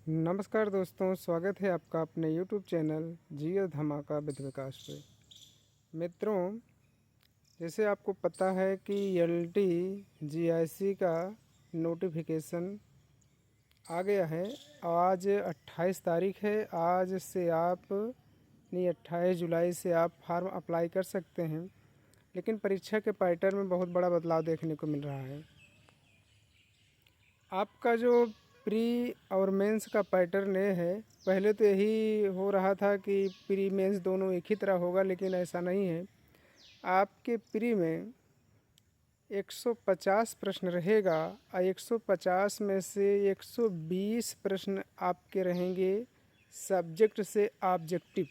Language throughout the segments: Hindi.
नमस्कार दोस्तों, स्वागत है आपका अपने YouTube चैनल जीएस धमाका विद विकास पे। मित्रों, जैसे आपको पता है कि एलटी जीआईसी का नोटिफिकेशन आ गया है। आज 28 तारीख है। आज से आप नहीं 28 जुलाई से आप फार्म अप्लाई कर सकते हैं, लेकिन परीक्षा के पैटर्न में बहुत बड़ा बदलाव देखने को मिल रहा है। आपका जो प्री और मेंस का पैटर्न ये है, पहले तो यही हो रहा था कि प्री मेंस दोनों एक ही तरह होगा, लेकिन ऐसा नहीं है। आपके प्री में 150 प्रश्न रहेगा और 150 में से 120 प्रश्न आपके रहेंगे सब्जेक्ट से ऑब्जेक्टिव।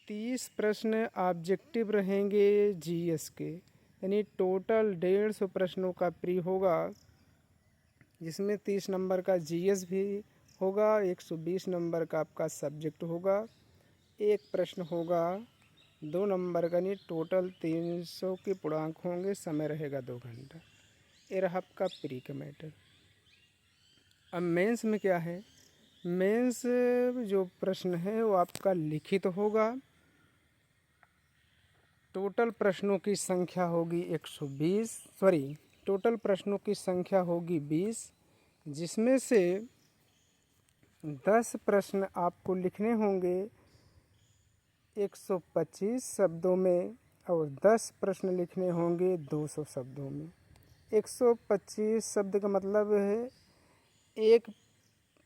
30 प्रश्न ऑब्जेक्टिव रहेंगे जीएस के, यानी टोटल 150 प्रश्नों का प्री होगा, जिसमें 30 नंबर का जीएस भी होगा, 120 नंबर का आपका सब्जेक्ट होगा, एक प्रश्न होगा 2 नंबर का, नहीं टोटल 300 के पूर्णांक होंगे, समय रहेगा 2 घंटा। ये रहा आपका प्री का मैटर। अब मेंस में क्या है? मेंस जो प्रश्न है वो आपका लिखित होगा। टोटल प्रश्नों की संख्या होगी 20, जिसमें से 10 प्रश्न आपको लिखने होंगे 125 शब्दों में और 10 प्रश्न लिखने होंगे 200 शब्दों में। 125 शब्द का मतलब है एक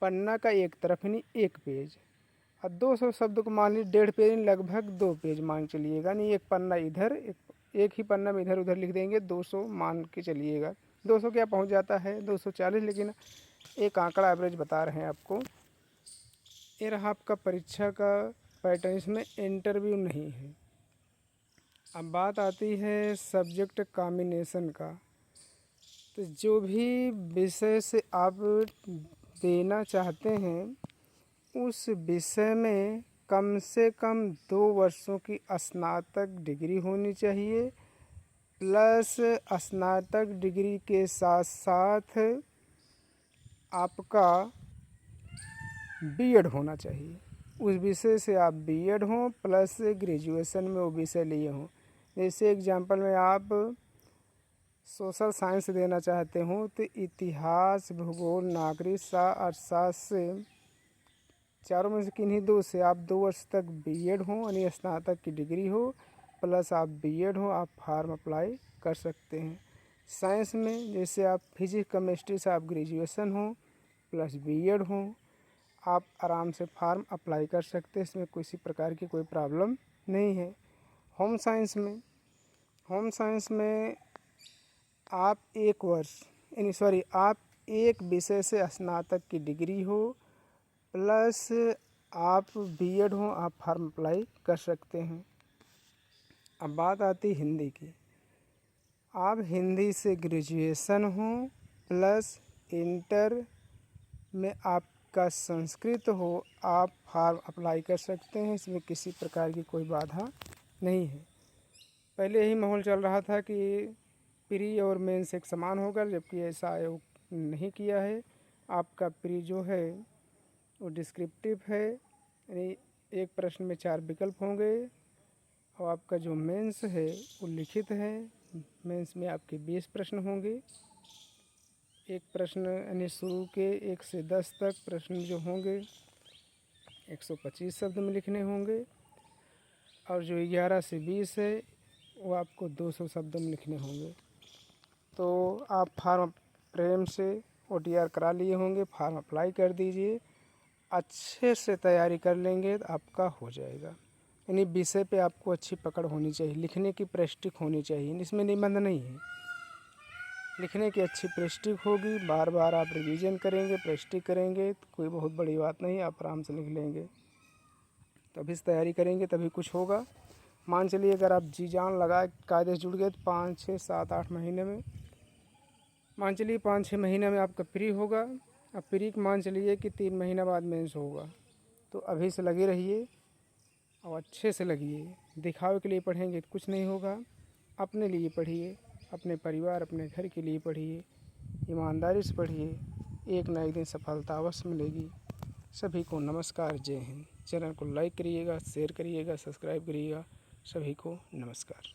पन्ना का एक तरफ, यानी एक पेज। और 200 शब्द को मान लीजिए 1.5 पेज, लगभग 2 पेज मान चलिएगा। नहीं एक पन्ना इधर, एक ही पन्ना में इधर उधर लिख देंगे, 200 मान के चलिएगा। 200 क्या पहुंच जाता है 240, लेकिन एक आंकड़ा एवरेज बता रहे हैं आपको। ये रहा आपका परीक्षा का पैटर्न, इसमें इंटरव्यू नहीं है। अब बात आती है सब्जेक्ट कॉम्बिनेशन का। तो जो भी विषय से आप देना चाहते हैं, उस विषय में कम से कम 2 वर्षों की स्नातक डिग्री होनी चाहिए, प्लस स्नातक डिग्री के साथ साथ आपका बीएड होना चाहिए। उस विषय से आप बीएड हों, प्लस ग्रेजुएशन में वो विषय लिए हों। जैसे एग्जांपल में आप सोशल साइंस देना चाहते हो तो इतिहास, भूगोल, नागरिक अर्थशास्त्र से चारों में से किन्हीं 2 से आप 2 वर्ष तक बीएड हो, यानी स्नातक की डिग्री हो, प्लस आप बीएड हो, आप फार्म अप्लाई कर सकते हैं। साइंस में जैसे आप फिजिक्स केमिस्ट्री से आप ग्रेजुएशन हो प्लस बीएड हो, आप आराम से फार्म अप्लाई कर सकते हैं। इसमें किसी प्रकार की कोई प्रॉब्लम नहीं है। होम साइंस में आप आप एक विषय से स्नातक की डिग्री हो, प्लस आप बीएड हो, आप फार्म अप्लाई कर सकते हैं। अब बात आती हिंदी की। आप हिंदी से ग्रेजुएशन हो, प्लस इंटर में आपका संस्कृत हो, आप फार्म अप्लाई कर सकते हैं। इसमें किसी प्रकार की कोई बाधा नहीं है। पहले यही माहौल चल रहा था कि प्री और मेंस एक समान होगा, जबकि ऐसा आयोग नहीं किया है। आपका प्री जो है वो डिस्क्रिप्टिव है, यानी एक प्रश्न में 4 विकल्प होंगे, और आपका जो मेंस है वो लिखित है। मेंस में आपके 20 प्रश्न होंगे। एक प्रश्न यानी शुरू के 1 से 10 तक प्रश्न जो होंगे 125 शब्द में लिखने होंगे, और जो 11 से 20 है वो आपको 200 शब्दों में लिखने होंगे। तो आप फार्म प्रेम से OTR करा लिए होंगे, फार्म अप्लाई कर दीजिए। अच्छे से तैयारी कर लेंगे तो आपका हो जाएगा। यानी विषय पे आपको अच्छी पकड़ होनी चाहिए, लिखने की प्रैक्टिस होनी चाहिए। इसमें निबंध नहीं है, लिखने की अच्छी प्रैक्टिस होगी। बार बार आप रिवीजन करेंगे, प्रैक्टिस करेंगे तो कोई बहुत बड़ी बात नहीं, आप आराम से लिख लेंगे। तभी से तैयारी करेंगे तभी कुछ होगा। मान चलिए अगर आप जी जान लगा कायदे से जुड़ गए तो 5, 6, 7, 8 महीने में, मान चलिए 5-6 महीने में आपका प्री होगा। अब प्री मान चलिए कि 3 महीना बाद मेंस होगा। तो अभी से लगे रहिए और अच्छे से लगिए। दिखावे के लिए पढ़ेंगे तो कुछ नहीं होगा। अपने लिए पढ़िए, अपने परिवार, अपने घर के लिए पढ़िए, ईमानदारी से पढ़िए, एक ना एक दिन सफलता अवश्य मिलेगी। सभी को नमस्कार, जय हिंद। चैनल को लाइक करिएगा, शेयर करिएगा, सब्सक्राइब करिएगा। सभी को नमस्कार।